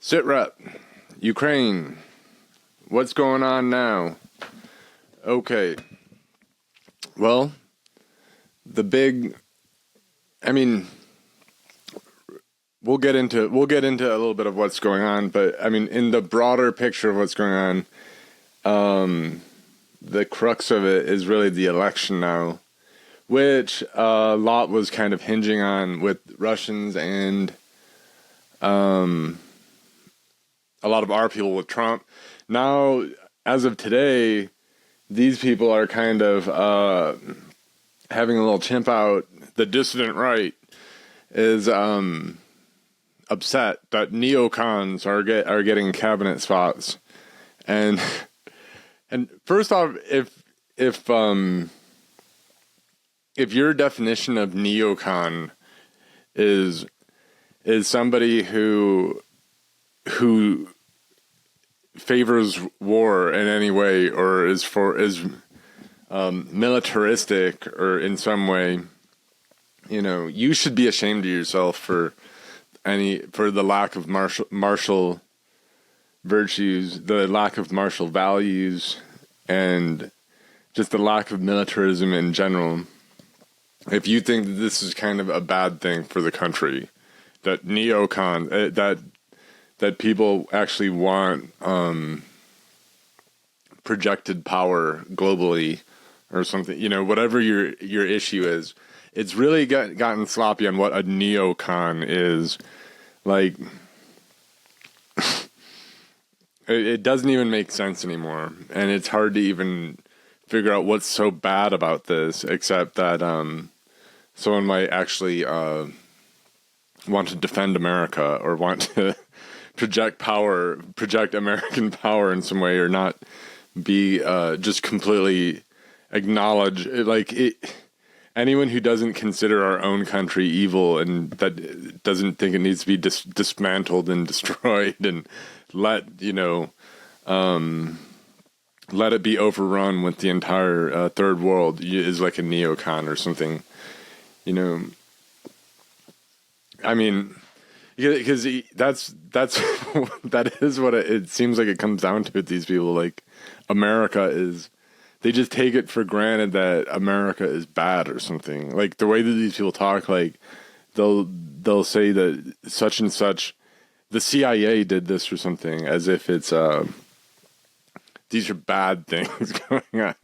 SITREP, Ukraine. What's going on now? Okay. Well, the big, I mean, we'll get into a little bit of what's going on, but I mean, in the broader picture of what's going on, the crux of it is really the election now, which a lot was kind of hinging on with Russians and a lot of our people with Trump. Now, as of today, these people are kind of having a little chimp out. The dissident right is upset that neocons are getting cabinet spots, and first off, if your definition of neocon is somebody who favors war in any way or is militaristic or in some way, you should be ashamed of yourself for the lack of martial virtues, the lack of martial values, and just the lack of militarism in general. If you think that this is kind of a bad thing for the country, that neocon, that people actually want projected power globally or something, whatever your issue is, it's really gotten sloppy on what a neocon is. Like, it doesn't even make sense anymore, and it's hard to even figure out what's so bad about this, except that someone might actually want to defend America or want to project American power in some way, or not be just completely acknowledge anyone who doesn't consider our own country evil and that doesn't think it needs to be dismantled and destroyed and let it be overrun with the entire third world is like a neocon or something. I mean, because that is what it seems like it comes down to with these people. Like, they just take it for granted that America is bad or something. Like, the way that these people talk, like they'll say that such and such, the CIA did this or something, as if it's these are bad things going on.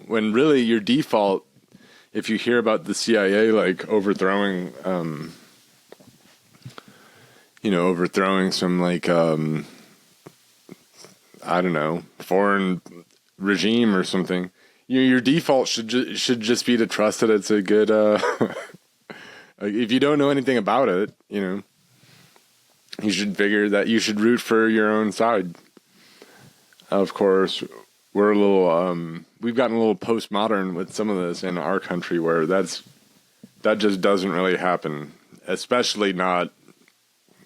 When really your default, if you hear about the CIA overthrowing some I don't know, foreign regime or something, your default should just be to trust that it's a good if you don't know anything about it, you should figure that you should root for your own side. Of course, we're a little we've gotten a little postmodern with some of this in our country, where that just doesn't really happen, especially not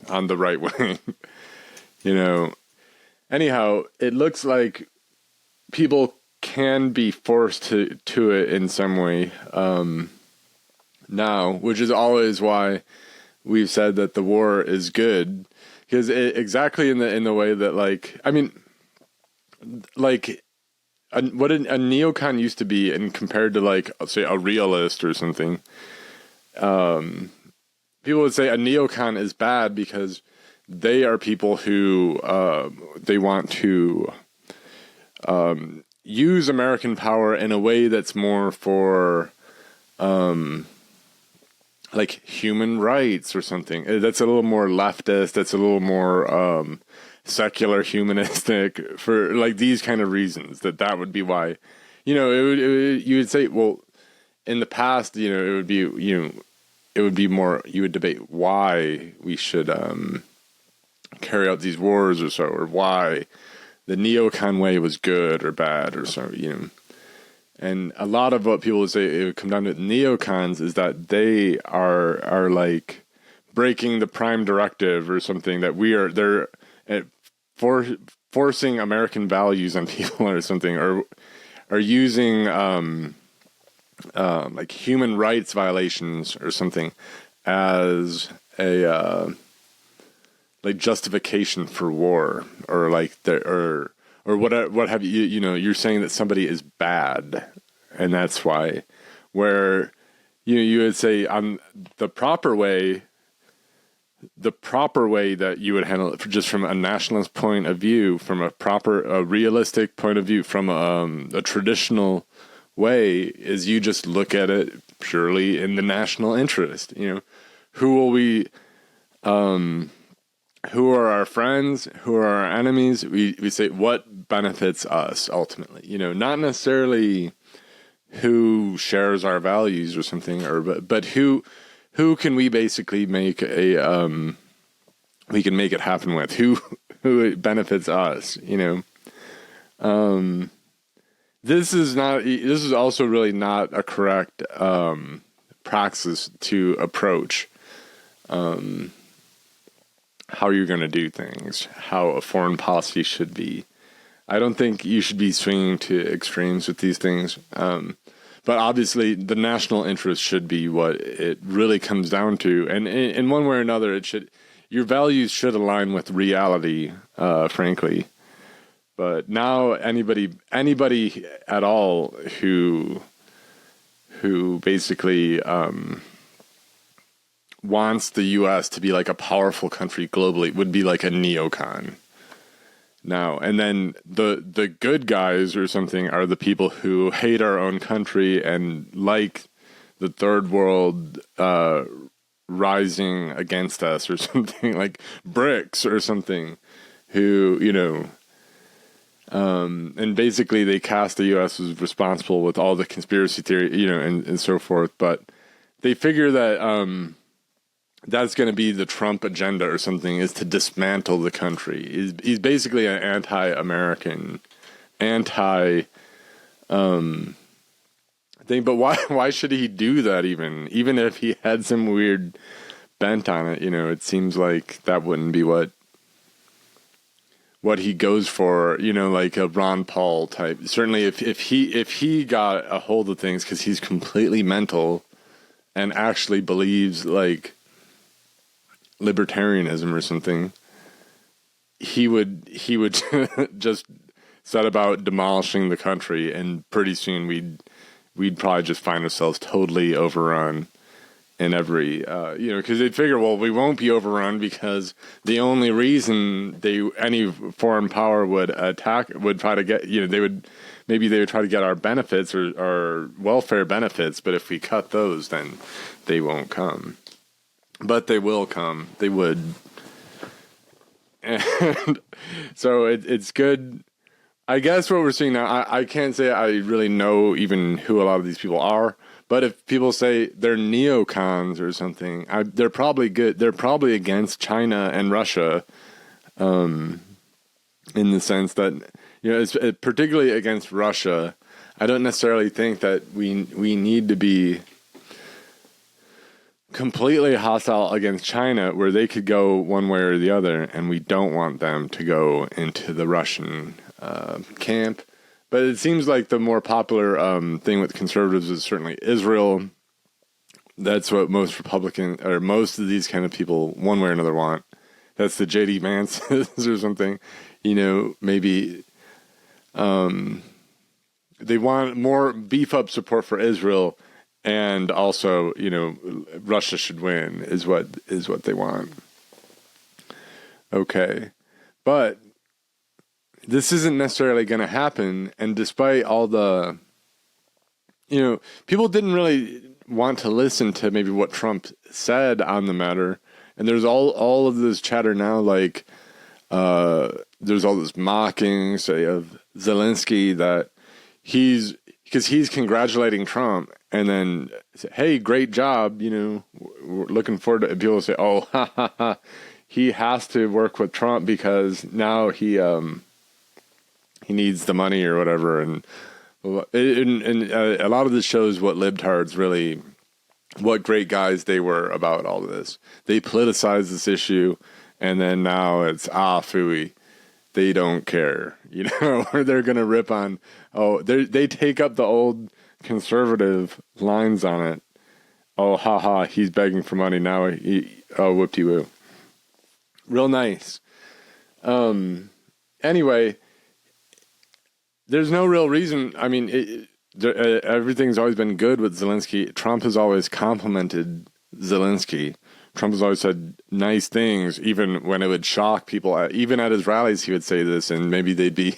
on the right wing. Anyhow, it looks like people can be forced to it in some way now, which is always why we've said that the war is good, because exactly in the way that what a neocon used to be, and compared to say a realist or something, people would say a neocon is bad because they are people who they want to use American power in a way that's more for human rights or something. That's a little more leftist. That's a little more secular, humanistic, for these kind of reasons. That would be why, you would say, well, in the past, it would be more, you would debate why we should carry out these wars or so, or why the neocon way was good or bad or so, And a lot of what people would say, it would come down to neocons, is that they are breaking the prime directive or something, that they're forcing American values on people or something, or are using human rights violations or something as a like justification for war, or like or what have you, you know, you're saying that somebody is bad and that's why, where, you know, you would say on the proper way that you would handle it, just from a nationalist point of view, from a realistic point of view, from a traditional way, is you just look at it purely in the national interest. You know, who are our friends? Who are our enemies? We say what benefits us ultimately. You know, not necessarily who shares our values or something, but who can we basically make we can make it happen with? Who it benefits us? You know, this is also really not a correct praxis to approach how you're going to do things, how a foreign policy should be. I don't think you should be swinging to extremes with these things. But obviously the national interest should be what it really comes down to. And in one way or another, your values should align with reality, frankly. But now anybody at all who basically wants the U.S. to be like a powerful country globally would be like a neocon. Now, and then the good guys or something are the people who hate our own country and like the third world rising against us or something, like BRICS or something, who, you know, and basically they cast the U.S. as responsible with all the conspiracy theory, you know, and so forth. But they figure that that's going to be the Trump agenda or something, is to dismantle the country. He's basically an anti-American, thing. But why should he do that even if he had some weird bent on it? You know, it seems like that wouldn't be what he goes for, you know, like a Ron Paul type. Certainly if he got a hold of things, because he's completely mental and actually believes like libertarianism or something, he would just set about demolishing the country, and pretty soon we'd probably just find ourselves totally overrun in every you know, because they'd figure, well, we won't be overrun because the only reason any foreign power would try to get, you know, they would try to get our benefits or our welfare benefits, but if we cut those, then they won't come. But they will come. They would. And so it's good. I guess what we're seeing now, I can't say I really know even who a lot of these people are. But if people say they're neocons or something, they're probably good. They're probably against China and Russia, in the sense that, you know, it's particularly against Russia. I don't necessarily think that we need to be completely hostile against China, where they could go one way or the other, and we don't want them to go into the Russian camp. But it seems like the more popular thing with conservatives is certainly Israel. That's what most Republicans, or most of these kind of people, one way or another want. That's the J.D. Vances or something. You know, maybe they want more beef up support for Israel. And also, you know, Russia should win is what they want. Okay. But this isn't necessarily going to happen. And despite all the, you know, people didn't really want to listen to maybe what Trump said on the matter. And there's all of this chatter now, like there's all this mocking, say, of Zelensky, that because he's congratulating Trump, and then say, hey, great job, you know, we're looking forward to it. People say, oh, ha, ha, ha, he has to work with Trump because now he needs the money or whatever. And a lot of this shows what libtards really, what great guys they were about all of this. They politicized this issue, and then now it's, phooey. They don't care, you know, or they're going to rip on, they take up the old conservative lines on it. Oh, haha, he's begging for money now. Whoop-de-woo. Real nice. Anyway, there's no real reason. I mean, everything's always been good with Zelensky. Trump has always complimented Zelensky. Trump has always said nice things, even when it would shock people. Even at his rallies, he would say this, and maybe they'd be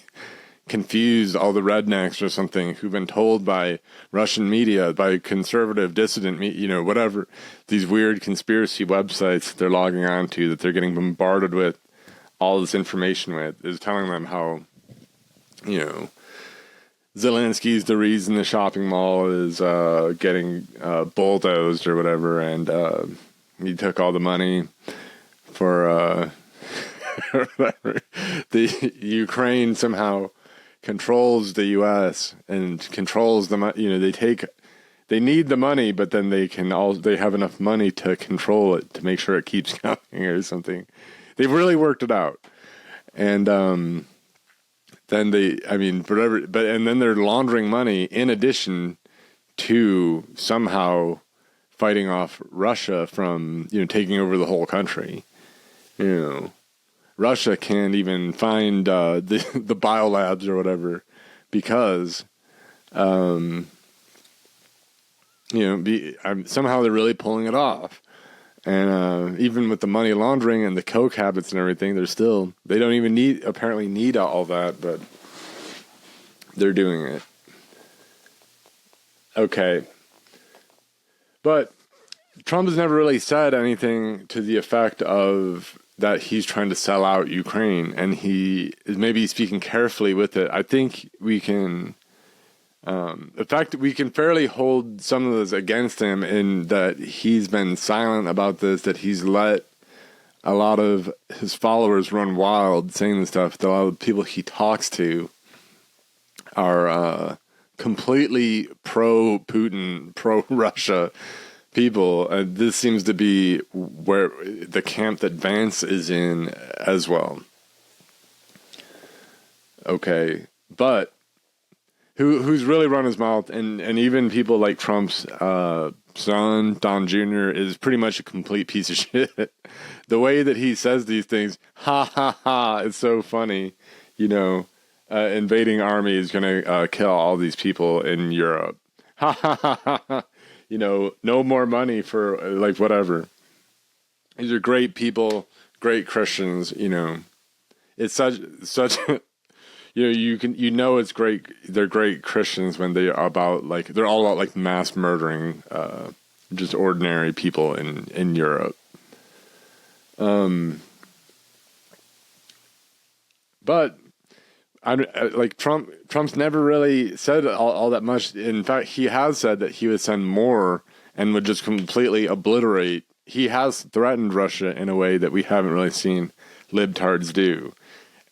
confused, all the rednecks or something, who've been told by Russian media, by conservative, dissident, whatever, these weird conspiracy websites they're logging on to, that they're getting bombarded with all this information with, is telling them how, Zelensky's the reason the shopping mall is getting bulldozed or whatever, and he took all the money for whatever. The Ukraine somehow controls the U.S. and controls the they need the money, but then they have enough money to control it, to make sure it keeps coming or something. They've really worked it out, and then and then they're laundering money in addition to somehow fighting off Russia from, taking over the whole country. Russia can't even find the biolabs or whatever because, somehow they're really pulling it off. And even with the money laundering and the coke habits and everything, they don't even apparently need all that, but they're doing it. Okay. But Trump has never really said anything to the effect of that he's trying to sell out Ukraine, and he is maybe speaking carefully with it. I think we can, in fact, we can fairly hold some of this against him in that he's been silent about this, that he's let a lot of his followers run wild saying this stuff, that a lot of the people he talks to are completely pro-Putin, pro-Russia people. This seems to be where the camp that Vance is in as well. Okay, but who's really run his mouth, and even people like Trump's son, Don Jr., is pretty much a complete piece of shit. The way that he says these things, ha ha ha, it's so funny. Invading army is going to kill all these people in Europe. Ha ha ha ha ha. No more money for whatever. These are great people, great Christians. It's such it's great. They're great Christians when they're all about mass murdering just ordinary people in Europe. But Trump's never really said all that much. In fact, he has said that he would send more and would just completely obliterate. He has threatened Russia in a way that we haven't really seen libtards do.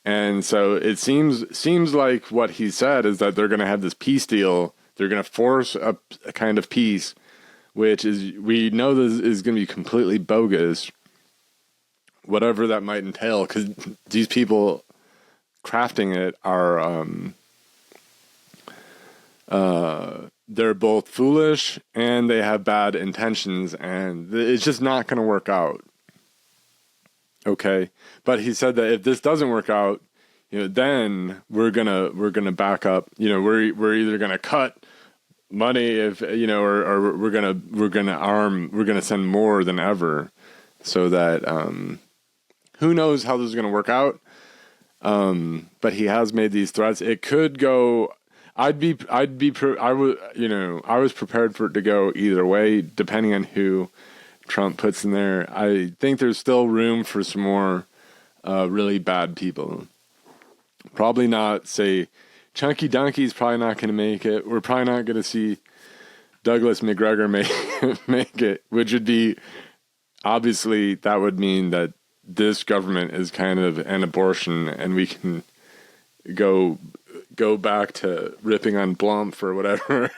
And so it seems like what he said is that they're going to have this peace deal. They're going to force a kind of peace, which we know this is going to be completely bogus, whatever that might entail, because these people crafting it are they're both foolish and they have bad intentions, and it's just not going to work out. Okay, but he said that if this doesn't work out, then we're gonna back up. We're either gonna cut money if or we're gonna send more than ever, so that who knows how this is gonna work out. But he has made these threats. It could go. I was prepared for it to go either way, depending on who Trump puts in there. I think there's still room for some more really bad people. Probably not, say, Chunky Donkey's probably not going to make it. We're probably not going to see Douglas McGregor make it, which would be, obviously, that would mean that this government is kind of an abortion, and we can go back to ripping on Blump or whatever,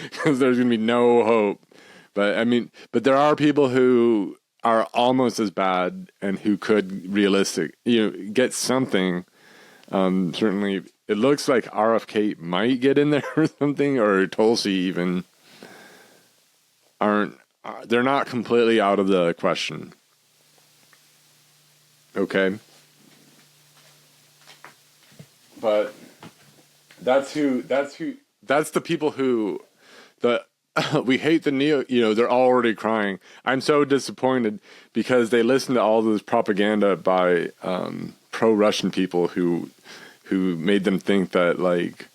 because there's going to be no hope. But there are people who are almost as bad and who could get something. Certainly, it looks like RFK might get in there or something, or Tulsi even. They're not completely out of the question. Okay. But that's the people who, the, we hate the they're already crying. I'm so disappointed because they listen to all this propaganda by, pro-Russian people who made them think that, like,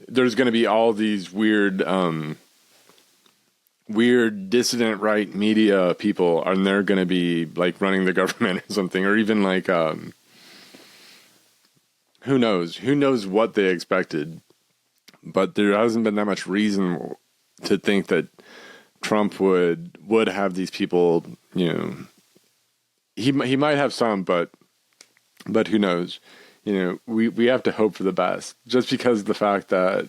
there's going to be all these weird dissident right media people, and they're going to be like running the government or something, or even like, who knows what they expected, but there hasn't been that much reason to think that Trump would have these people, he might have some, but who knows? We have to hope for the best, just because of the fact that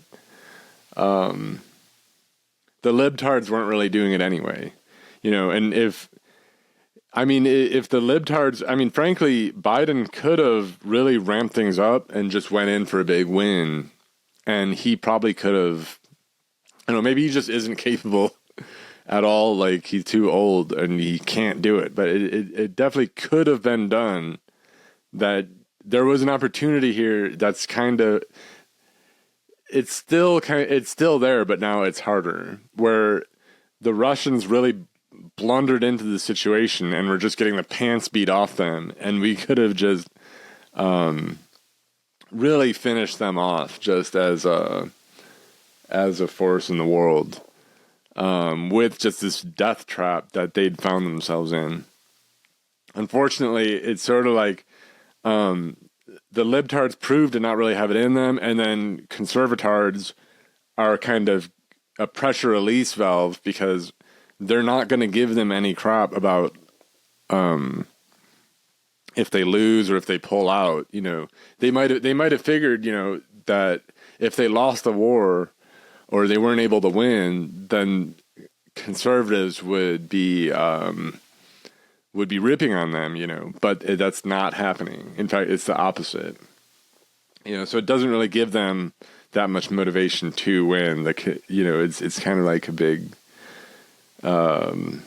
the libtards weren't really doing it anyway, and if the libtards, frankly, Biden could have really ramped things up and just went in for a big win, and he probably could have, I don't know, maybe he just isn't capable at all, like he's too old and he can't do it, but it definitely could have been done. That there was an opportunity here that's it's still there, but now it's harder, where the Russians really blundered into the situation and were just getting the pants beat off them, and we could have just really finished them off just as a force in the world, with just this death trap that they'd found themselves in. Unfortunately, it's sort of like, the libtards proved to not really have it in them, and then conservatards are kind of a pressure release valve, because they're not going to give them any crap about if they lose or if they pull out. They might have figured, that if they lost the war or they weren't able to win, then conservatives would be ripping on them, but that's not happening. In fact, it's the opposite. So it doesn't really give them that much motivation to win. It's kind of like a big, the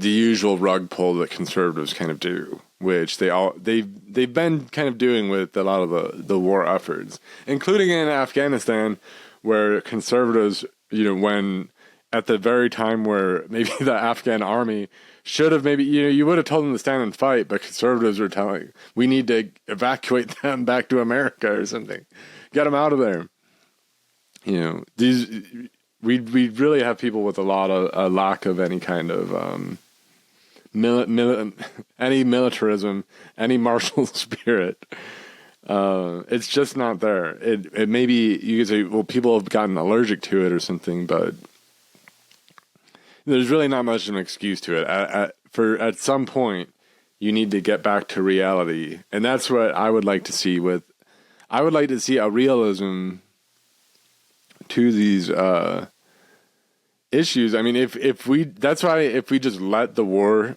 usual rug pull that conservatives kind of do, which they've been kind of doing with a lot of the war efforts, including in Afghanistan, where conservatives, when at the very time where maybe the Afghan army should have maybe, you would have told them to stand and fight, but conservatives were telling, we need to evacuate them back to America or something. Get them out of there. We really have people with a lack of any kind of any militarism, any martial spirit. It's just not there. It maybe you could say, well, people have gotten allergic to it or something, but there's really not much of an excuse to it. At some point, you need to get back to reality, and that's what I would like to see. I would like to see a realism to these issues. If we just let the war,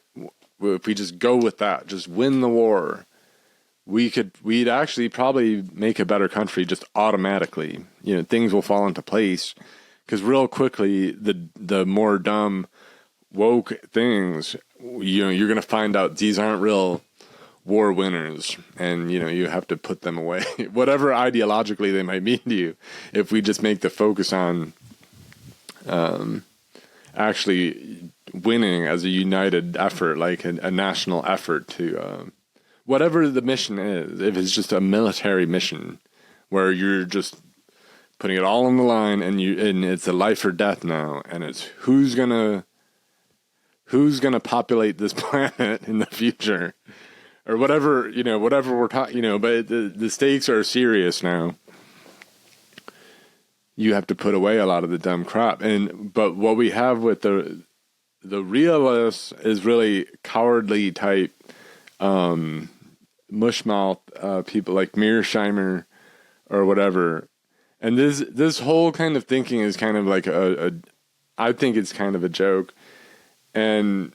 if we just go with that, just win the war, we'd actually probably make a better country just automatically. Things will fall into place. Because real quickly, the more dumb, woke things, you're going to find out these aren't real war winners, and you have to put them away, whatever ideologically they might mean to you. If we just make the focus on actually winning as a united effort, like a national effort to whatever the mission is. If it's just a military mission where you're just putting it all on the line, and it's a life or death now, and it's who's gonna populate this planet in the future, or whatever we're talking. But the stakes are serious now. You have to put away a lot of the dumb crap, but what we have with the realists is really cowardly type, mushmouth people like Mearsheimer or whatever. And this whole kind of thinking is kind of like I think it's kind of a joke, and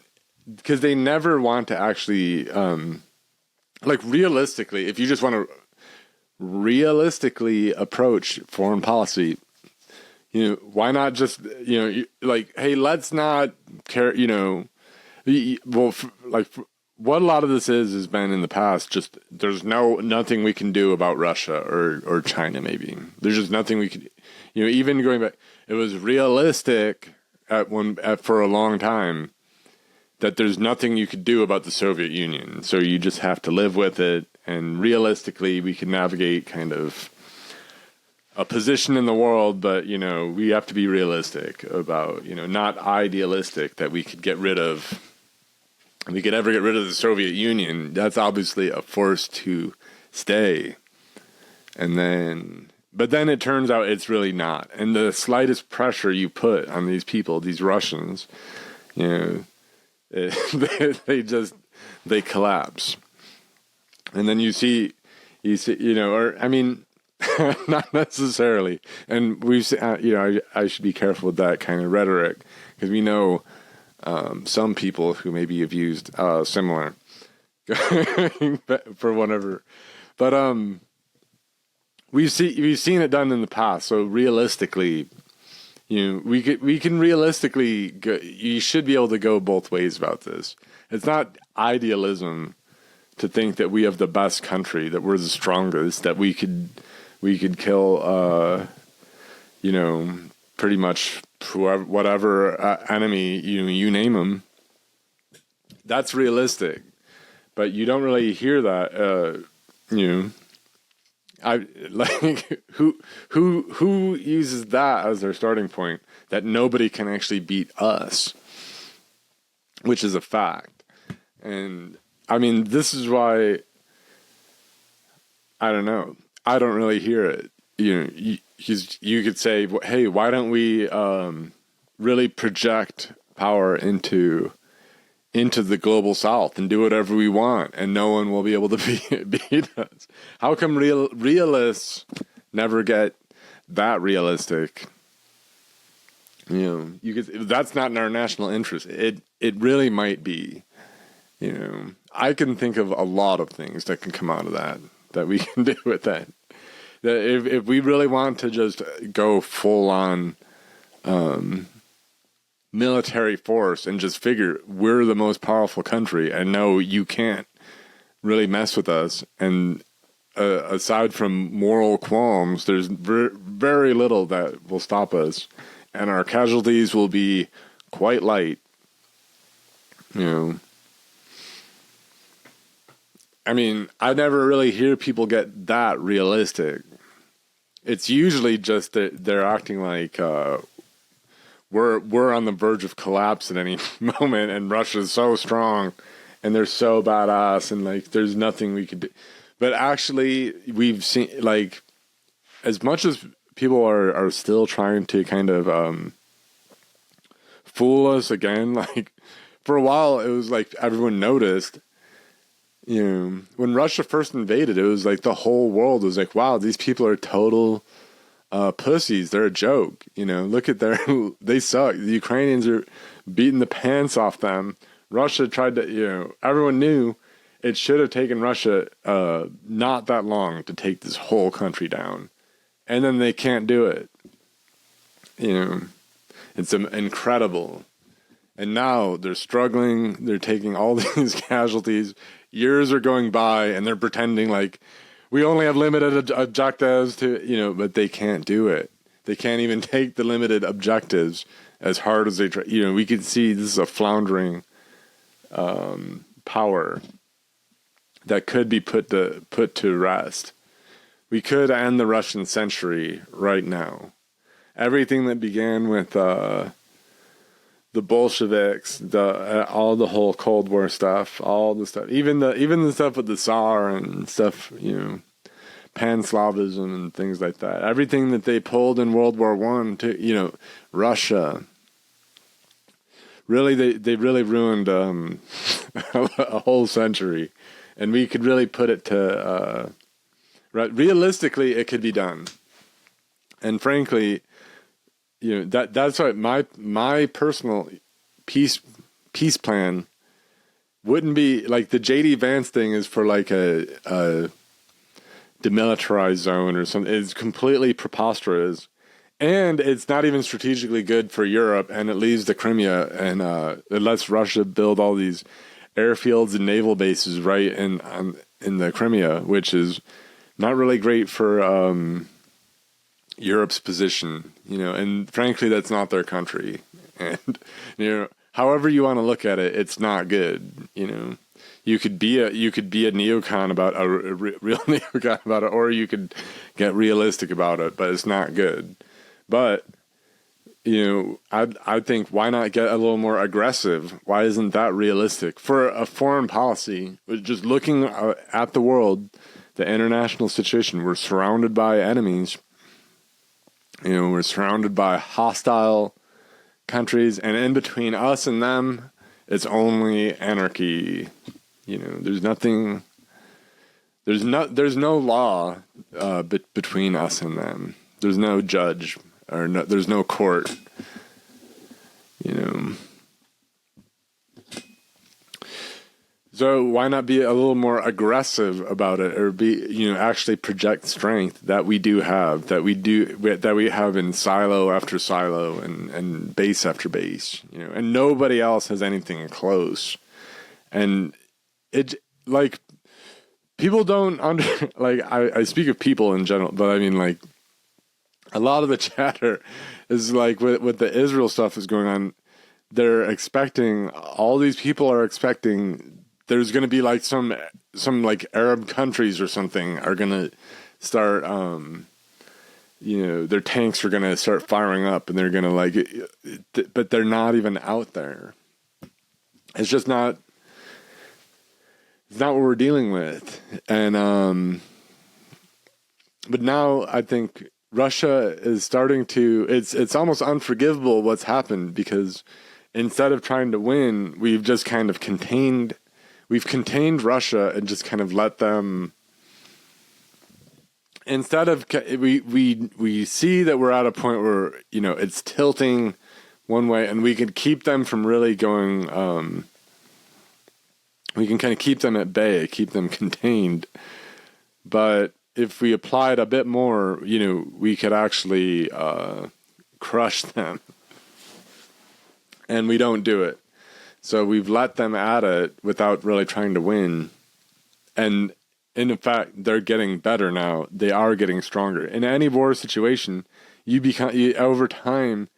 because they never want to actually, like realistically, if you just want to realistically approach foreign policy, why not just, like, hey, let's not care, what a lot of this has been in the past, just there's nothing we can do about Russia or China. Maybe there's just nothing we could, even going back, it was realistic for a long time that there's nothing you could do about the Soviet Union. So you just have to live with it. And realistically, we can navigate kind of a position in the world, but, we have to be realistic about, not idealistic that we could get rid of. If we could ever get rid of the Soviet Union, that's obviously a force to stay. But then it turns out it's really not. And the slightest pressure you put on these people, these Russians, they collapse. And then you see, not necessarily. And we've, I should be careful with that kind of rhetoric, because we know some people who maybe have used similar for whatever. But we've seen it done in the past. So realistically, we can realistically go, you should be able to go both ways about this. It's not idealism to think that we have the best country, that we're the strongest, that we could kill pretty much whatever enemy you name them. That's realistic, but you don't really hear that. I like who uses that as their starting point, that nobody can actually beat us, which is a fact. And I mean, this is why I don't know. I don't really hear it. You could say, hey, why don't we really project power into the global south and do whatever we want, and no one will be able to beat us? How come realists never get that realistic? That's not in our national interest. It really might be. I can think of a lot of things that can come out of that we can do with that. That if we really want to just go full on military force and just figure we're the most powerful country, and no, you can't really mess with us. And aside from moral qualms, there's very little that will stop us, and our casualties will be quite light. I mean, I never really hear people get that realistic. It's usually just that they're acting like we're on the verge of collapse at any moment, and Russia's so strong, and they're so badass, and like there's nothing we could do. But actually, we've seen, like, as much as people are still trying to kind of fool us again, like for a while it was like everyone noticed. When Russia first invaded, it was like the whole world was like, wow, these people are total pussies. They're a joke. Look at they suck. The Ukrainians are beating the pants off them. Russia tried to, everyone knew it should have taken Russia not that long to take this whole country down. And then they can't do it. It's incredible. And now they're struggling. They're taking all these casualties. Years are going by, and they're pretending like we only have limited objectives to, but they can't do it. They can't even take the limited objectives as hard as they try. We could see this is a floundering power that could be put to rest. We could end the Russian century right now. Everything that began with the Bolsheviks, all the whole Cold War stuff, all the stuff, even the stuff with the Tsar and stuff, Pan-Slavism and things like that. Everything that they pulled in World War I to, Russia. Really, they really ruined a whole century, and we could really put it to realistically, it could be done, and frankly. That's what my personal peace plan wouldn't be. Like the J.D. Vance thing is for like a demilitarized zone or something. It's completely preposterous, and it's not even strategically good for Europe. And it leaves the Crimea, and it lets Russia build all these airfields and naval bases right in the Crimea, which is not really great for Europe's position, and frankly, that's not their country. And, however you want to look at it, it's not good. You could be a neocon about a real neocon about it, or you could get realistic about it, but it's not good. But, I think, why not get a little more aggressive? Why isn't that realistic for a foreign policy? Just looking at the world, the international situation, we're surrounded by enemies. We're surrounded by hostile countries, and in between us and them, it's only anarchy. There's nothing. There's no law between us and them. There's no judge, or there's no court. So why not be a little more aggressive about it, or be, actually project strength that we do have, that we have in silo after silo and base after base, and nobody else has anything close. And it, like, people don't I speak of people in general, but I mean, like, a lot of the chatter is like with the Israel stuff is going on. All these people are expecting there's going to be like some like Arab countries or something are going to start, their tanks are going to start firing up, and they're going to but they're not even out there. It's just not. It's not what we're dealing with, and but now I think Russia is starting to. It's almost unforgivable what's happened, because instead of trying to win, we've just kind of contained Russia and just kind of let them. Instead of we see that we're at a point where it's tilting one way, and we can keep them from really going. We can kind of keep them at bay, keep them contained. But if we applied a bit more, we could actually crush them. And we don't do it. So we've let them at it without really trying to win. And in fact, they're getting better now. They are getting stronger. In any war situation, over time,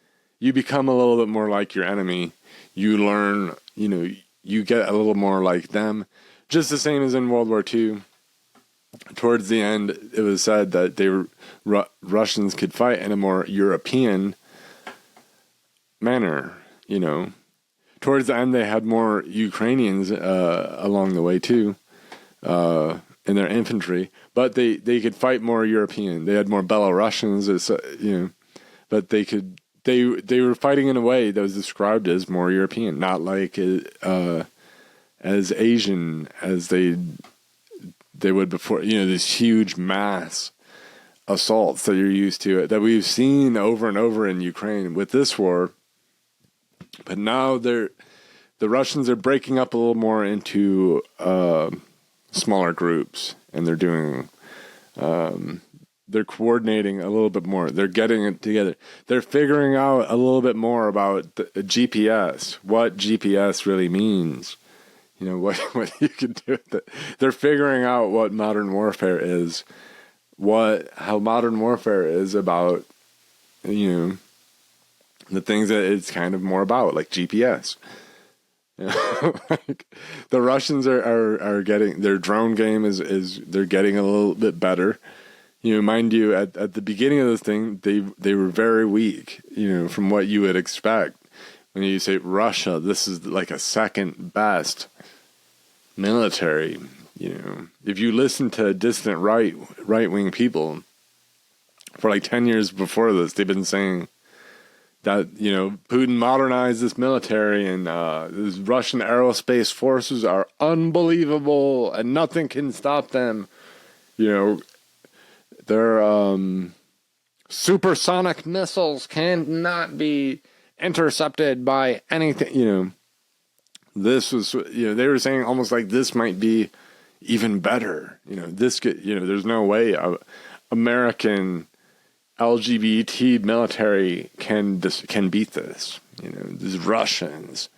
you become a little bit more like your enemy. You learn, you get a little more like them. Just the same as in World War II. Towards the end, it was said that Russians could fight in a more European manner, Towards the end, they had more Ukrainians along the way too, in their infantry, but they could fight more European. They had more Belarusians, but they were fighting in a way that was described as more European, not like as Asian as they would before. This huge mass assaults that you're used to, that we've seen over and over in Ukraine with this war. But now the Russians are breaking up a little more into smaller groups, and they're doing. They're coordinating a little bit more. They're getting it together. They're figuring out a little bit more about the GPS, what GPS really means. What you can do with it. They're figuring out what modern warfare is, how modern warfare is about, the things that it's kind of more about, like GPS. Like, the Russians are getting, their drone game is they're getting a little bit better. Mind you, at the beginning of this thing, they were very weak, from what you would expect. When you say Russia, this is like a second best military. If you listen to distant right-wing people for like 10 years before this, they've been saying that, Putin modernized this military, and the Russian aerospace forces are unbelievable and nothing can stop them. Their supersonic missiles cannot be intercepted by anything. This was, they were saying almost like this might be even better. This could, there's no way American LGBT military can beat this. These Russians,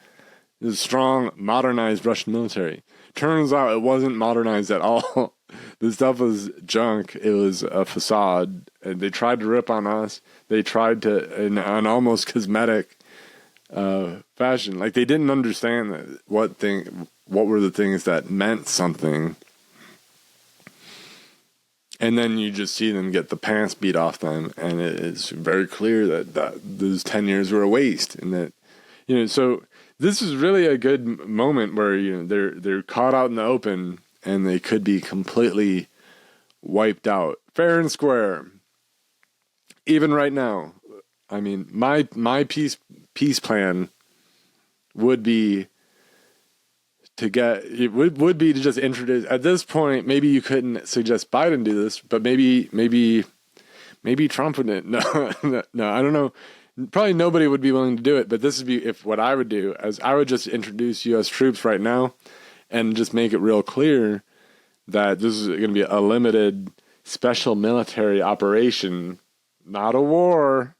This strong, modernized Russian military. Turns out it wasn't modernized at all. This stuff was junk. It was a facade. And they tried to rip on us. They tried to, in an almost cosmetic fashion. Like, they didn't understand that what were the things that meant something. And then you just see them get the pants beat off them, and it is very clear that those 10 years were a waste. And that, so this is really a good moment where, they're caught out in the open, and they could be completely wiped out. Fair and square. Even right now. I mean, my peace plan would be would be to just introduce, at this point, maybe you couldn't suggest Biden do this, but maybe Trump would. No, I don't know. Probably nobody would be willing to do it, but this would be, if what I would do, as I would just introduce U.S. troops right now and just make it real clear that this is going to be a limited special military operation, not a war,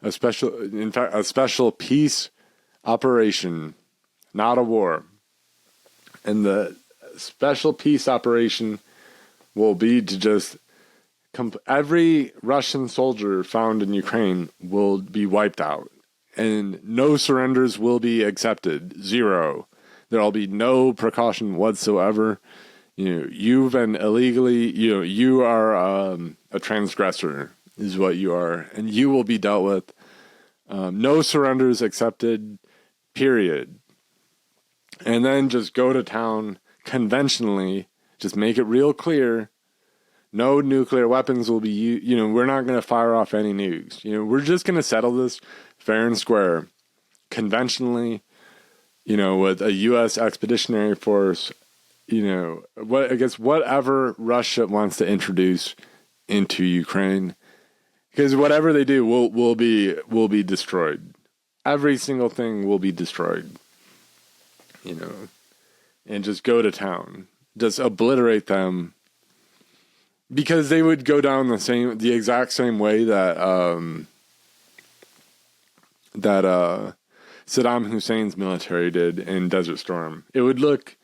in fact, a special peace operation, not a war. And the special peace operation will be to just every Russian soldier found in Ukraine will be wiped out, and no surrenders will be accepted. Zero. There'll be no precaution whatsoever. You've been illegally. You are a transgressor, is what you are, and you will be dealt with. No surrenders accepted. Period. And then just go to town conventionally. Just make it real clear. No nuclear weapons will be used. We're not going to fire off any nukes. We're just going to settle this fair and square, conventionally. With a U.S. expeditionary force. Against whatever Russia wants to introduce into Ukraine, because whatever they do will be destroyed. Every single thing will be destroyed. And just go to town, just obliterate them, because they would go down the exact same way that Saddam Hussein's military did in Desert Storm. It would look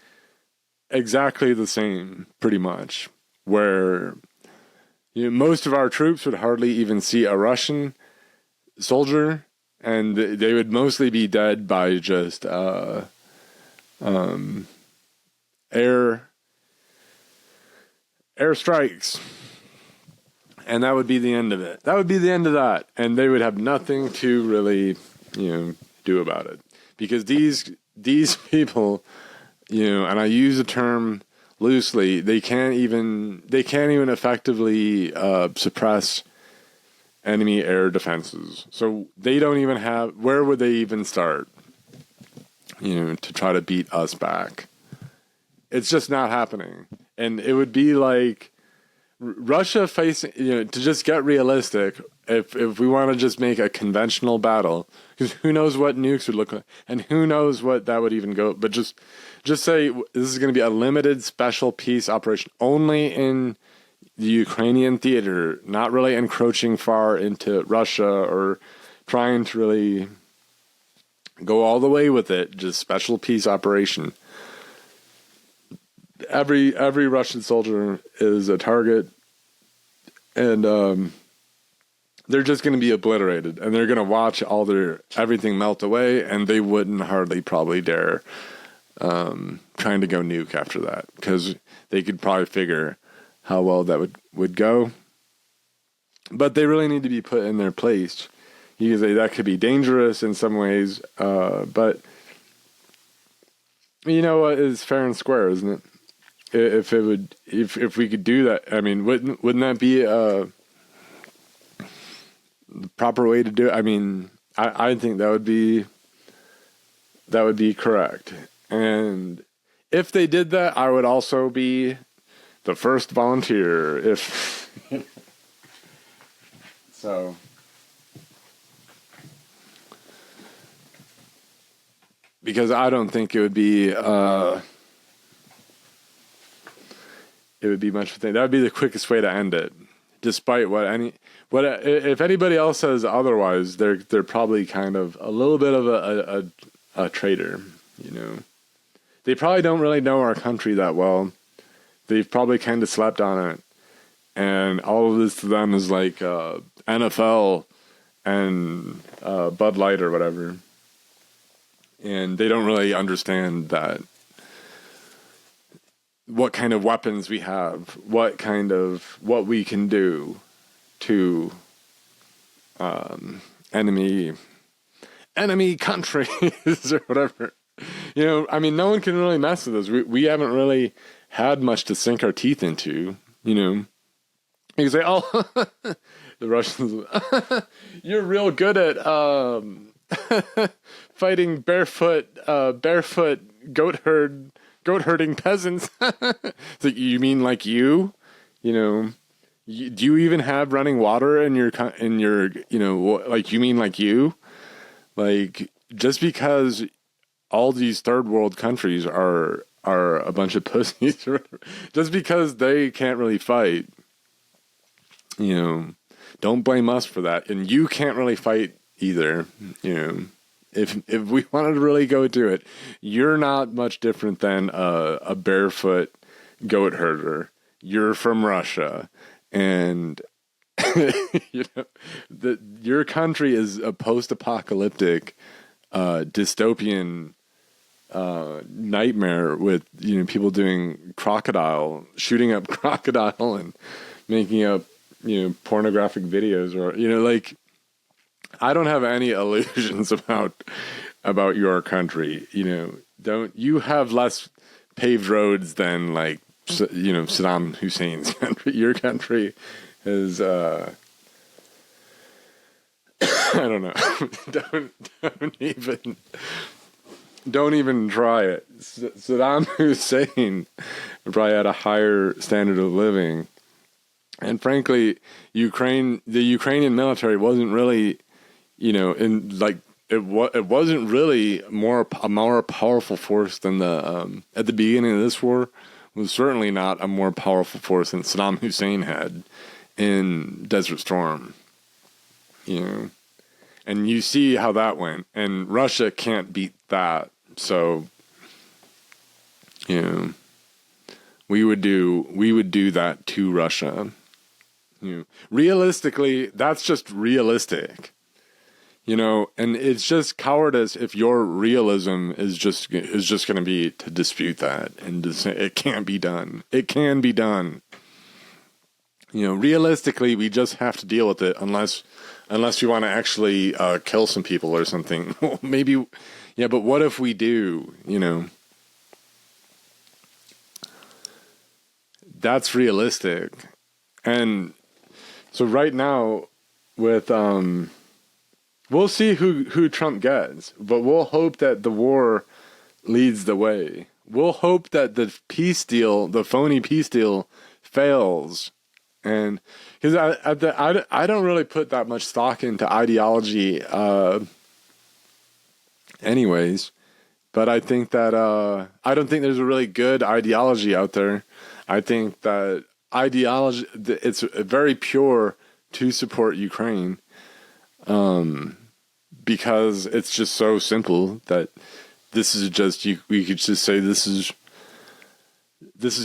exactly the same, pretty much, where most of our troops would hardly even see a Russian soldier, and they would mostly be dead by just air strikes, and that would be the end of it. That would be the end of that, and they would have nothing to really, do about it, because these people, and I use the term loosely, they can't even effectively suppress enemy air defenses. So they don't even have. Where would they even start? To try to beat us back. It's just not happening. And it would be like Russia facing, to just get realistic, if we want to just make a conventional battle, because who knows what nukes would look like, and who knows what that would even go, but just say this is going to be a limited special peace operation only in the Ukrainian theater, not really encroaching far into Russia or trying to really go all the way with it, just special peace operation. Every Russian soldier is a target, and they're just going to be obliterated, and they're going to watch everything melt away, and they wouldn't hardly probably dare trying to go nuke after that, because they could probably figure how well that would go. But they really need to be put in their place. You can say that could be dangerous in some ways, but what is fair and square, isn't it? If we could do that, I mean, wouldn't that be the proper way to do it? I mean, I think that would be correct. And if they did that, I would also be the first volunteer. So. Because I don't think it would be much of a thing. That would be the quickest way to end it. Despite if anybody else says otherwise, they're probably kind of a little bit of a traitor. You know, they probably don't really know our country that well. They've probably kind of slept on it. And all of this to them is like NFL and Bud Light or whatever. And they don't really understand that what kind of weapons we have, what we can do to enemy countries or whatever. You know, I mean, no one can really mess with us. We haven't really had much to sink our teeth into, you know. You can say, oh, the Russians, you're real good at fighting barefoot goat herding peasants. It's like, you mean like you know, do you even have running water in your, you know, like, you mean like you? Like, just because all these third world countries are a bunch of pussies, just because they can't really fight, you know, don't blame us for that. And you can't really fight either, you know. If we wanted to really go to it, you're not much different than a barefoot goat herder. You're from Russia, and you know, your country is a post-apocalyptic, dystopian nightmare with, you know, people shooting up crocodile and making up, you know, pornographic videos, or, you know, like, I don't have any illusions about your country. You know, you have less paved roads than, like, you know, Saddam Hussein's country. Your country is, I don't know. Don't even try it. Saddam Hussein probably had a higher standard of living. And frankly, the Ukrainian military wasn't really, you know, it wasn't really a more powerful force than at the beginning of this war. Was certainly not a more powerful force than Saddam Hussein had in Desert Storm. You know, and you see how that went, and Russia can't beat that. So, you know, we would do that to Russia. You know, realistically, that's just realistic. You know, and it's just cowardice if your realism is just going to be to dispute that and to say it can't be done. It can be done. You know, realistically, we just have to deal with it unless we want to actually kill some people or something. Maybe, yeah, but what if we do? You know, that's realistic. And so right now, with we'll see who Trump gets, but we'll hope that the war leads the way. We'll hope that the phony peace deal, fails. And because I don't really put that much stock into ideology anyways, but I think that I don't think there's a really good ideology out there. I think that ideology, it's very pure to support Ukraine. Because it's just so simple that this is just, we could just say this is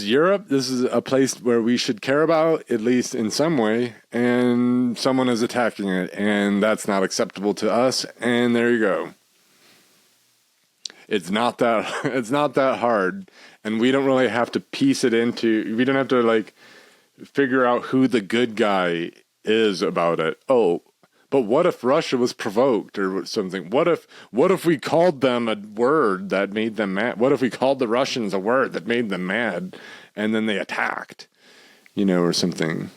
Europe. This is a place where we should care about, at least in some way, and someone is attacking it, and that's not acceptable to us. And there you go. It's not that hard, and we don't really have to piece it into. We don't have to, like, figure out who the good guy is about it. Oh, but what if Russia was provoked or something? What if we called them a word that made them mad? What if we called the Russians a word that made them mad, and then they attacked, you know, or something?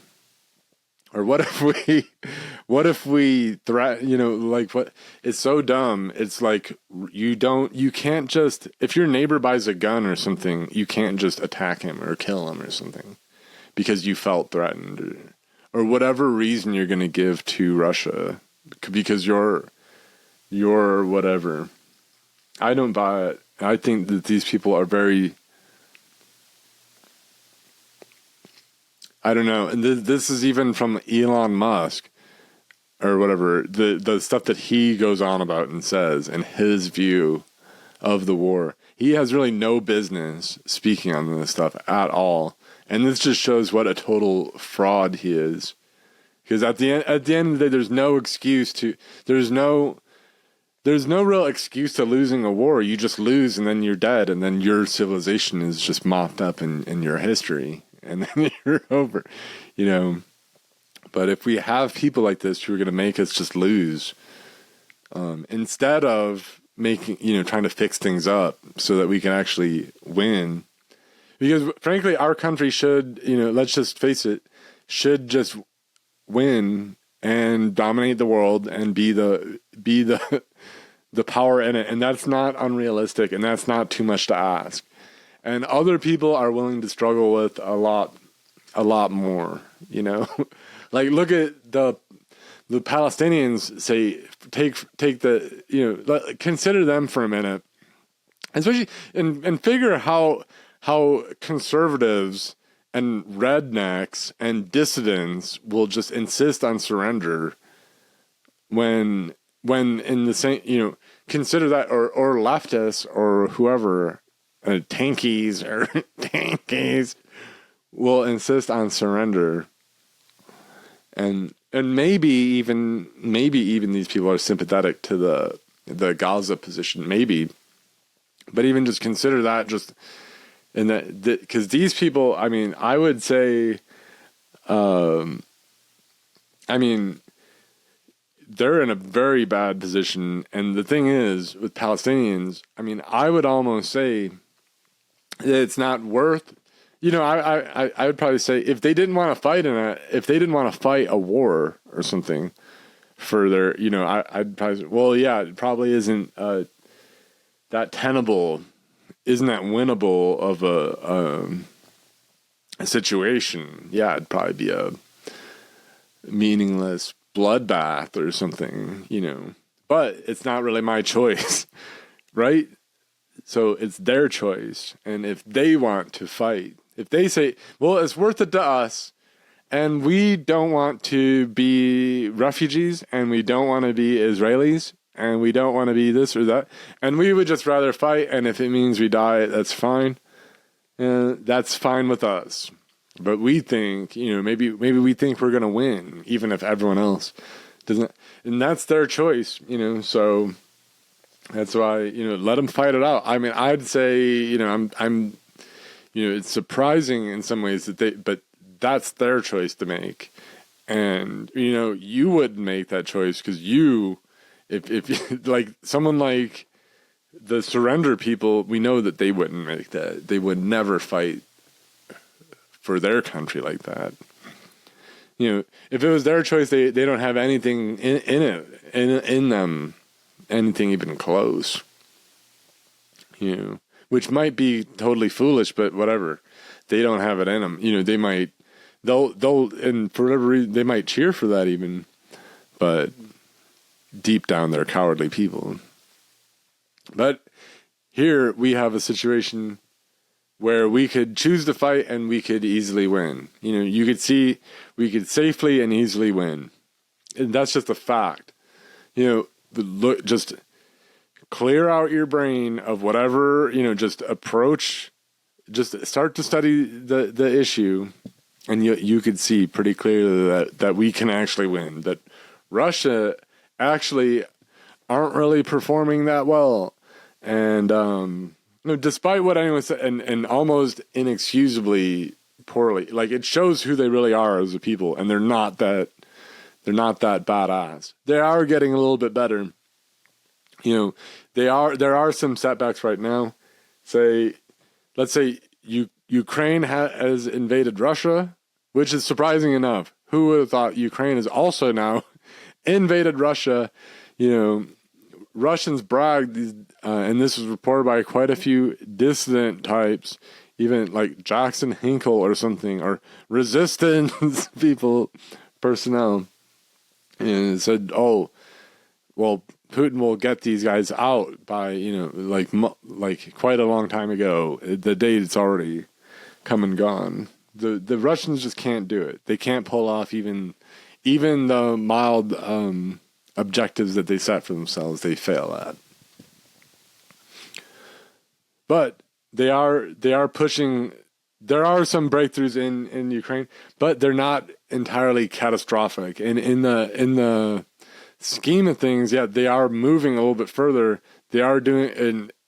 Or what if we threat, you know, like, what? It's so dumb. It's like, you can't just, if your neighbor buys a gun or something, you can't just attack him or kill him or something because you felt threatened, or whatever reason you're going to give to Russia, because you're whatever. I don't buy it. I think that these people are very, I don't know. And this is even from Elon Musk or whatever, the stuff that he goes on about and says, and his view of the war. He has really no business speaking on this stuff at all. And this just shows what a total fraud he is. Because at the end of the day, there's no real excuse to losing a war. You just lose and then you're dead, and then your civilization is just mopped up in your history, and then you're over, you know. But if we have people like this who are going to make us just lose, instead of trying to fix things up so that we can actually win, because frankly, our country should, let's just face it, should just win and dominate the world and be the power in it. And that's not unrealistic, and that's not too much to ask. And other people are willing to struggle with a lot more, like look at the Palestinians, say, consider them for a minute, especially, and figure how conservatives and rednecks and dissidents will just insist on surrender when in the same, consider that, or leftists or whoever, tankies will insist on surrender. And maybe even these people are sympathetic to the Gaza position, maybe, but even just consider that, just in that, because these people, I mean, I would say, they're in a very bad position. And the thing is, with Palestinians, I mean, I would almost say that it's not worth, I would probably say, if they didn't want to fight a war or something for their, I'd probably say, well, yeah, it probably isn't that tenable, isn't that winnable of a situation. Yeah, it'd probably be a meaningless bloodbath or something, but it's not really my choice, right? So it's their choice. And if they want to fight, if they say, well, it's worth it to us, and we don't want to be refugees, and we don't want to be Israelis, and we don't want to be this or that, and we would just rather fight, and if it means we die, that's fine. That's fine with us. But we think, maybe we think we're going to win, even if everyone else doesn't. And that's their choice, so that's why, let them fight it out. I mean, I'd say, I'm it's surprising in some ways but that's their choice to make. And, you wouldn't make that choice, because if like someone like the surrender people, we know that they wouldn't make that. They would never fight for their country like that. If it was their choice, they don't have anything in them, anything even close. Which might be totally foolish, but whatever. They don't have it in them. They'll and for whatever reason, they might cheer for that even, but deep down they're cowardly people. But here we have a situation where we could choose to fight and we could easily win. You could see we could safely and easily win. And that's just a fact. Look, just clear out your brain of whatever, just approach, just start to study the issue, and you could see pretty clearly that we can actually win, that Russia actually aren't really performing that well. And, despite what anyone said, and almost inexcusably poorly, like, it shows who they really are as a people, and they're not that badass. They are getting a little bit better. There are some setbacks right now. Let's say Ukraine has invaded Russia, which is surprising enough. Who would have thought Ukraine has also now invaded Russia? Russians bragged, and this was reported by quite a few dissident types, even like Jackson Hinkle or something, or resistance personnel, and it said, "Oh, well, Putin will get these guys out by like quite a long time ago. The date it's already come and gone. The Russians just can't do it. They can't pull off even the mild objectives that they set for themselves. They fail at. but they are pushing. There are some breakthroughs in Ukraine, but they're not entirely catastrophic. And in the scheme of things, yeah, they are moving a little bit further. They are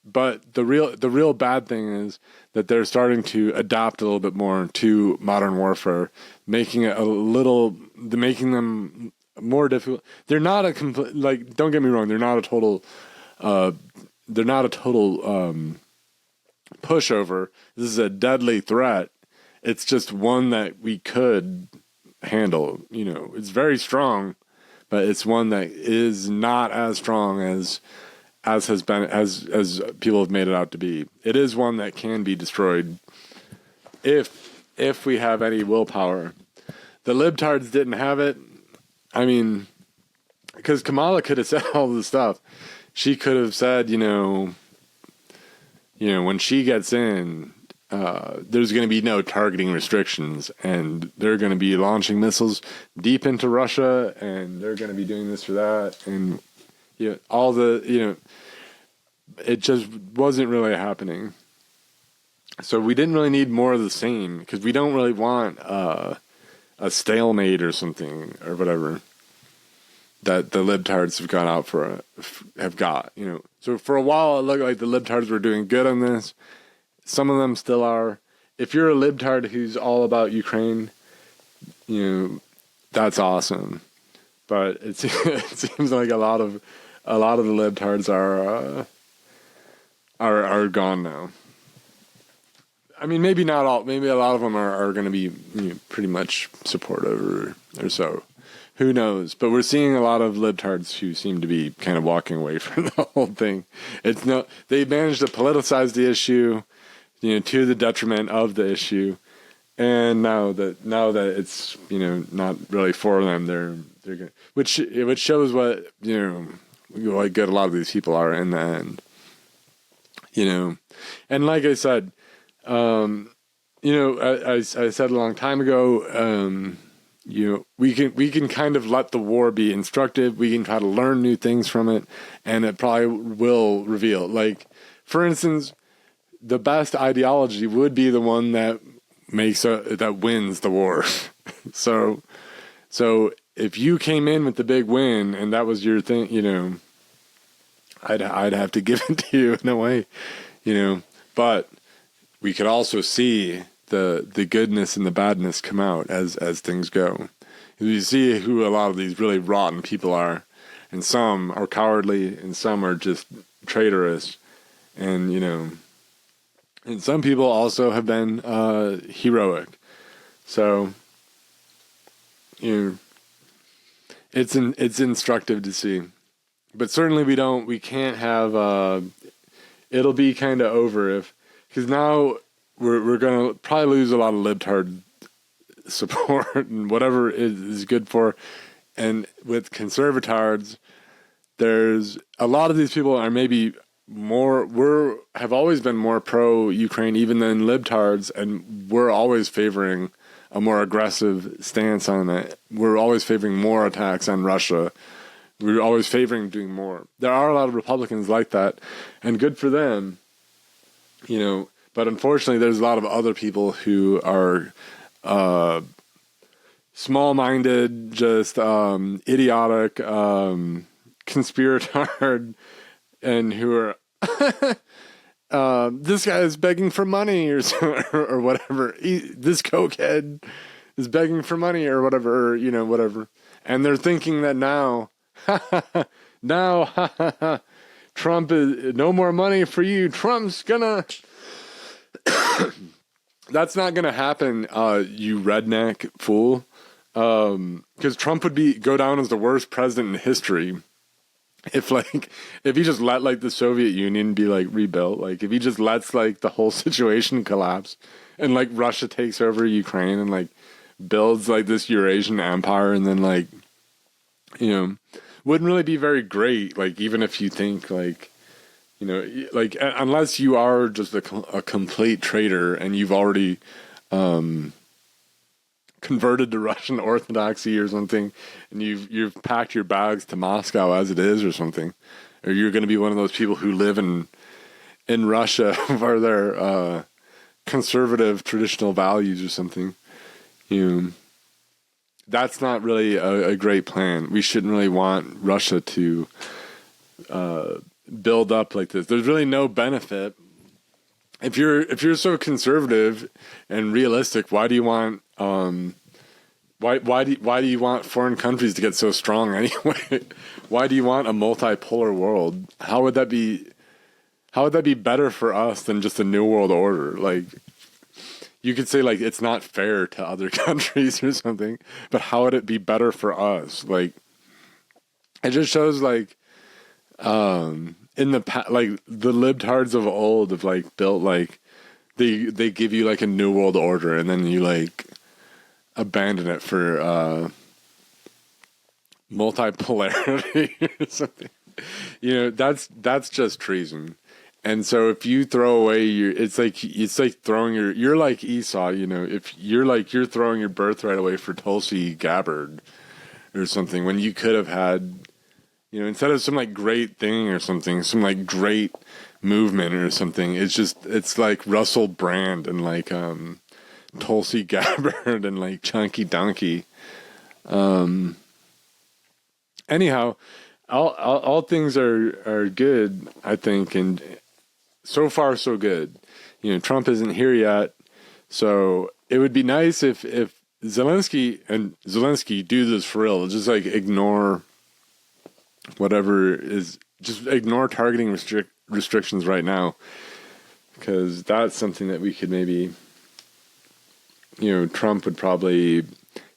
but the real bad thing is that they're starting to adapt a little bit more to modern warfare, making them more difficult. They're not a complete, like, don't get me wrong, they're not a total pushover. This is a deadly threat. It's just one that we could handle. It's very strong, but it's one that is not as strong as has been as people have made it out to be. It is one that can be destroyed if we have any willpower. The libtards didn't have it. I mean, because Kamala could have said all this stuff. She could have said, when she gets in, there's going to be no targeting restrictions, and they're going to be launching missiles deep into Russia, and they're going to be doing this or that, and it just wasn't really happening. So we didn't really need more of the same, because we don't really want a stalemate or something or whatever that the libtards have gone out have got. So for a while it looked like the libtards were doing good on this. Some of them still are. If you're a libtard who's all about Ukraine, that's awesome. But it seems like a lot of the libtards are gone now. I mean, maybe not all. Maybe a lot of them are going to be pretty much supportive or so. Who knows? But we're seeing a lot of libtards who seem to be kind of walking away from the whole thing. They managed to politicize the issue, to the detriment of the issue. And now that it's not really for them, they're good. Which shows what what good a lot of these people are in the end. And like I said, I said a long time ago, we can kind of let the war be instructive. We can try to learn new things from it, and it probably will reveal. Like, for instance, the best ideology would be the one that that wins the war. So if you came in with the big win and that was your thing, I'd have to give it to you in a way, But we could also see the goodness and the badness come out as things go. You see who a lot of these really rotten people are, and some are cowardly, and some are just traitorous, and and some people also have been heroic. So it's instructive to see, but certainly we can't have. It'll be kind of over because now we're gonna probably lose a lot of libtard support and whatever is good for, and with conservatards, there's a lot of these people are maybe have always been more pro Ukraine even than libtards, and we're always favoring a more aggressive stance on it. We're always favoring more attacks on Russia. We're always favoring doing more. There are a lot of Republicans like that, and good for them, But unfortunately, there's a lot of other people who are small-minded, just idiotic, conspiratard, and who are this guy is begging for money or whatever. This cokehead is begging for money or whatever, whatever. And they're thinking that now, Trump is no more money for you. Trump's gonna. That's not gonna happen, you redneck fool. Because Trump would go down as the worst president in history if he just let the Soviet Union be rebuilt. If he just lets the whole situation collapse and Russia takes over Ukraine and builds this Eurasian empire, and then wouldn't really be very great. Even if you think unless you are just a complete traitor and you've already converted to Russian Orthodoxy or something, and you've packed your bags to Moscow as it is or something, or you're going to be one of those people who live in in Russia for their conservative traditional values or something. You know, that's not really a great plan. We shouldn't really want Russia to build up like this. There's really no benefit. If you're so conservative and realistic, why do you want why do you want foreign countries to get so strong anyway? Why do you want a multipolar world? How would that be better for us than just a new world order? Like, you could say like it's not fair to other countries or something, but how would it be better for us? Like, it just shows like in the like the libtards of old have like built like they give you like a new world order and then you like abandon it for multipolarity or something. You know, that's just treason. And so if you throw away it's like throwing you're like Esau, you know, if you're throwing your birthright away for Tulsi Gabbard or something, when you could have had, you know, instead of some like great thing or something, some like great movement or something, it's like Russell Brand and like Tulsi Gabbard and like Chunky Donkey. Anyhow, all things are good, I think, and so far so good. You know, Trump isn't here yet, so it would be nice if Zelensky do this for real. Just like ignore whatever is, just ignore targeting restrictions right now, because that's something that we could maybe, you know, Trump would probably,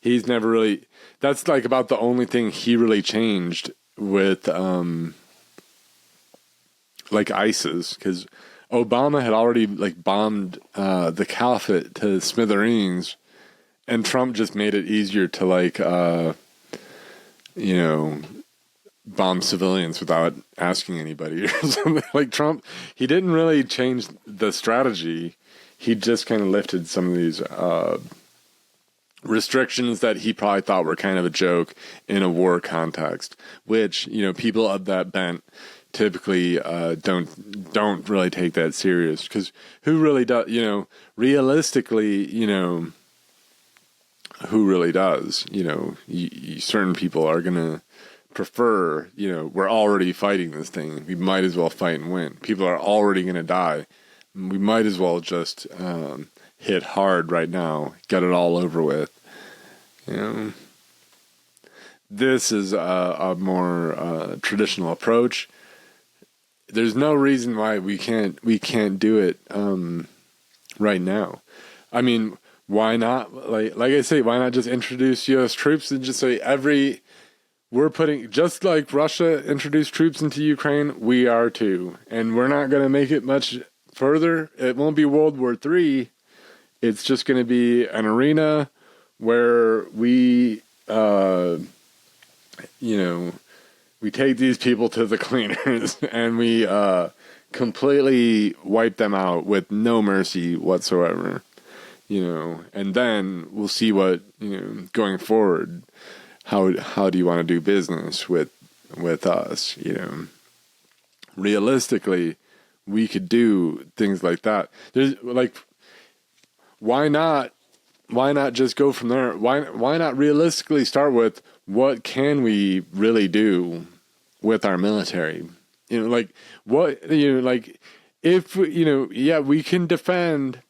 he's never really, that's like about the only thing he really changed with like ISIS, because Obama had already like bombed the caliphate to smithereens, and Trump just made it easier to like you know, bomb civilians without asking anybody or something. Like Trump, he didn't really change the strategy. He just kind of lifted some of these restrictions that he probably thought were kind of a joke in a war context, which, you know, people of that bent typically don't really take that serious, because who really does, you know, realistically, you know, who really does, you know, certain people are gonna prefer, you know, we're already fighting this thing, we might as well fight and win. People are already gonna die, we might as well just hit hard right now, get it all over with. You know, this is a more traditional approach. There's no reason why we can't do it right now. I mean, why not? Like I say, why not just introduce U.S. troops and just say we're putting, just like Russia introduced troops into Ukraine, we are too, and we're not going to make it much further. It won't be World War III. It's just going to be an arena where we, you know, we take these people to the cleaners and we completely wipe them out with no mercy whatsoever, you know, and then we'll see what, you know, going forward, how do you want to do business with us, you know. Realistically, we could do things like that. There's like, why not just go from there? Why not realistically start with what can we really do with our military? You know, like what, you know, like if, you know, yeah, we can defend,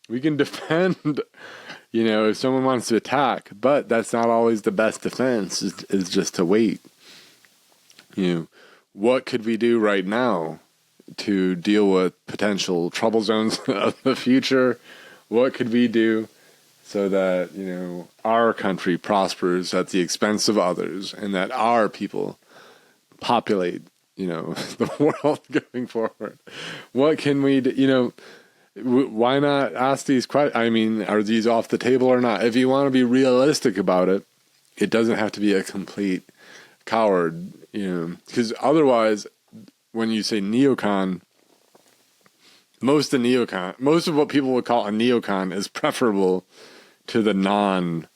you know, if someone wants to attack, but that's not always the best defense, is just to wait. You know, what could we do right now to deal with potential trouble zones of the future? What could we do so that, you know, our country prospers at the expense of others, and that our people populate, you know, the world going forward? What can we do? You know, why not ask these questions? I mean, are these off the table or not? If you want to be realistic about it, it doesn't have to be a complete coward, you know, because otherwise, when you say neocon, most of what people would call a neocon is preferable to the non-neocon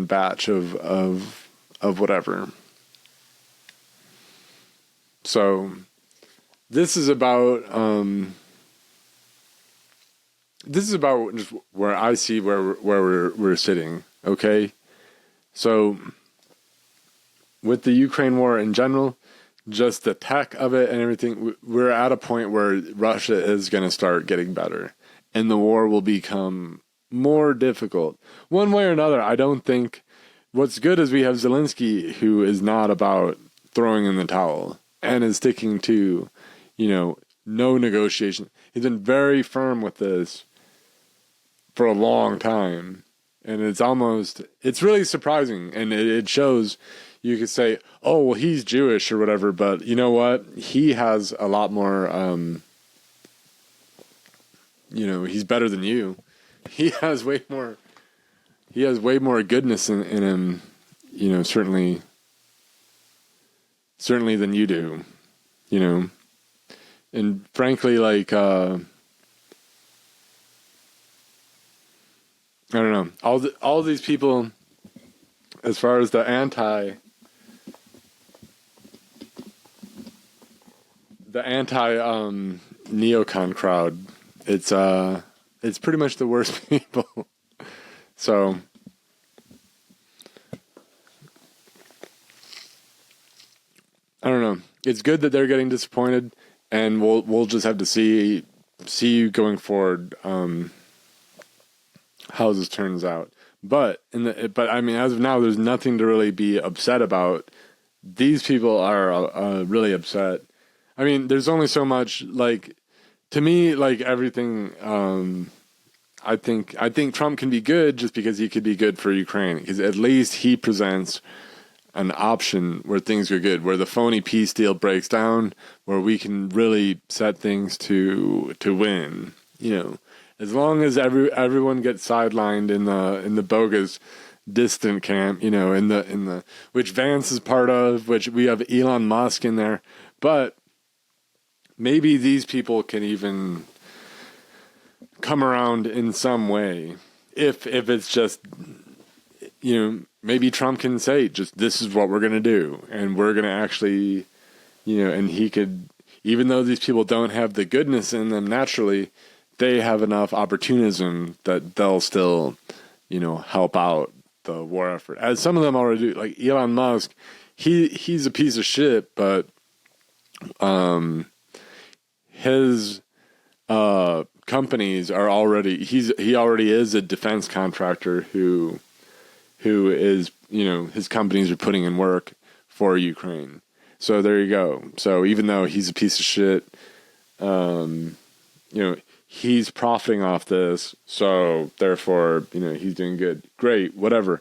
batch of whatever. So this is about just where I see where we're sitting. Okay, so with the Ukraine war in general, just the tech of it and everything, we're at a point where Russia is going to start getting better, and the war will become more difficult one way or another. I don't think. What's good is we have Zelensky, who is not about throwing in the towel and is sticking to, no negotiation. He's been very firm with this for a long time. And it's really surprising. And it shows, you could say, oh, well, he's Jewish or whatever. But you know what? He has a lot more, he's better than you. He has way more goodness in him, certainly than you do, and frankly, like, I don't know, all these people, as far as the neocon crowd, it's pretty much the worst people. So, I don't know. It's good that they're getting disappointed, and we'll just have to see going forward how this turns out. But I mean, as of now, there's nothing to really be upset about. These people are really upset. I mean, there's only so much, like, to me, like, everything. I think Trump can be good just because he could be good for Ukraine, because at least he presents an option where things are good, where the phony peace deal breaks down, where we can really set things to win. As long as everyone gets sidelined in the bogus distant camp, in the which Vance is part of, which we have Elon Musk in there, but maybe these people can even come around in some way. If it's just, maybe Trump can say, just, this is what we're going to do. And we're going to actually, and he could, even though these people don't have the goodness in them naturally, they have enough opportunism that they'll still, help out the war effort. As some of them already do, like Elon Musk, he's a piece of shit, but his companies are already, he already is a defense contractor who is, his companies are putting in work for Ukraine. So there you go. So even though he's a piece of shit, he's profiting off this. So therefore, he's doing good. Great, whatever.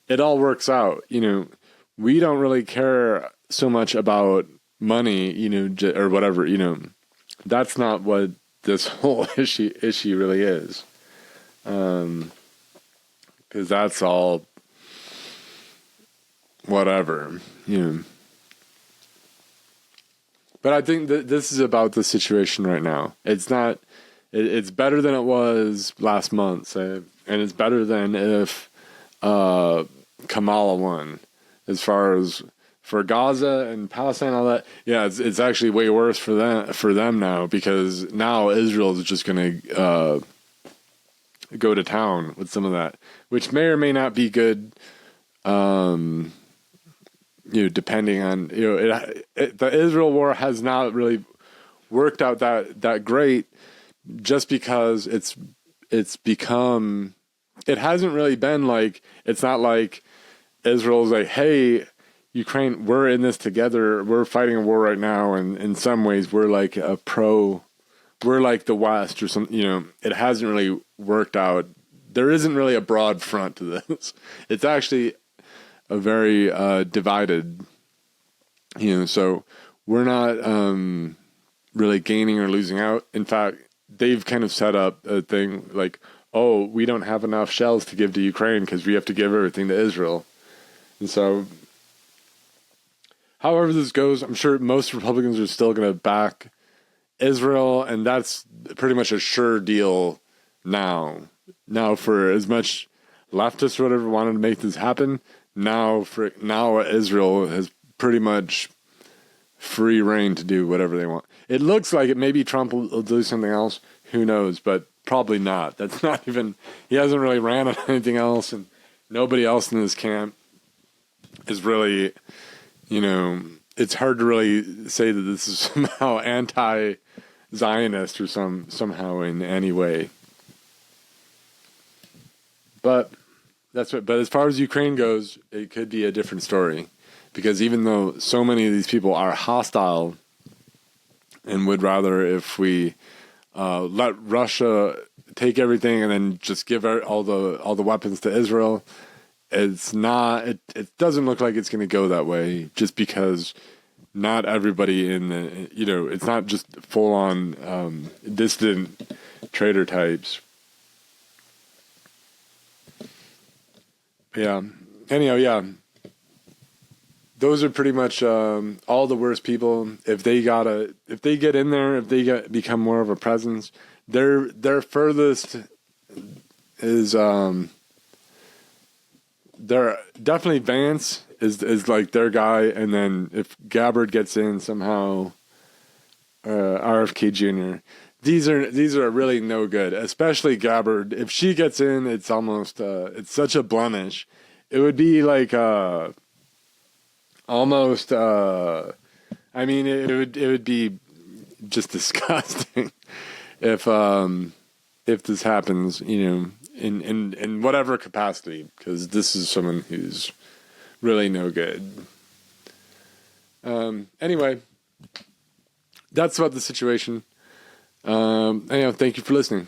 It all works out. We don't really care so much about money, or whatever, that's not what this whole issue really is. Because that's all whatever, But I think that this is about the situation right now. It's not, it's better than it was last month, say, and it's better than if Kamala won. As far as for Gaza and Palestine and all that, yeah, it's actually way worse for them now, because now Israel is just going to go to town with some of that, which may or may not be good. Depending on, the Israel war has not really worked out that great, just because it's become, it hasn't really been like, it's not like Israel's like, hey, Ukraine, we're in this together, we're fighting a war right now, and in some ways we're like we're like the West or something. It hasn't really worked out. There isn't really a broad front to this. It's actually a very divided, so we're not really gaining or losing out. In fact, they've kind of set up a thing like, oh, we don't have enough shells to give to Ukraine because we have to give everything to Israel. And so, however this goes, I'm sure most Republicans are still going to back Israel, and that's pretty much a sure deal now. Now, for as much leftists or whatever wanted to make this happen, now Israel has pretty much free reign to do whatever they want. It looks like it. Maybe Trump will do something else. Who knows? But probably not. That's not even. He hasn't really ran on anything else, and nobody else in his camp is really. It's hard to really say that this is somehow anti-Zionist or somehow in any way. But that's what. But as far as Ukraine goes, it could be a different story, because even though so many of these people are hostile and would rather if we let Russia take everything and then just give all the weapons to Israel. It's not. It doesn't look like it's going to go that way. Just because not everybody in the it's not just full on dissident traitor types. Yeah. Anyhow, yeah. Those are pretty much all the worst people. If they get in there, if they become more of a presence, their furthest is they're definitely Vance is like their guy, and then if Gabbard gets in somehow, RFK Jr. These are really no good, especially Gabbard. If she gets in, it's almost it's such a blemish. It would be like almost. I mean, it would be just disgusting if this happens. In whatever capacity, because this is someone who's really no good. Anyway, that's about the situation. Anyhow, thank you for listening.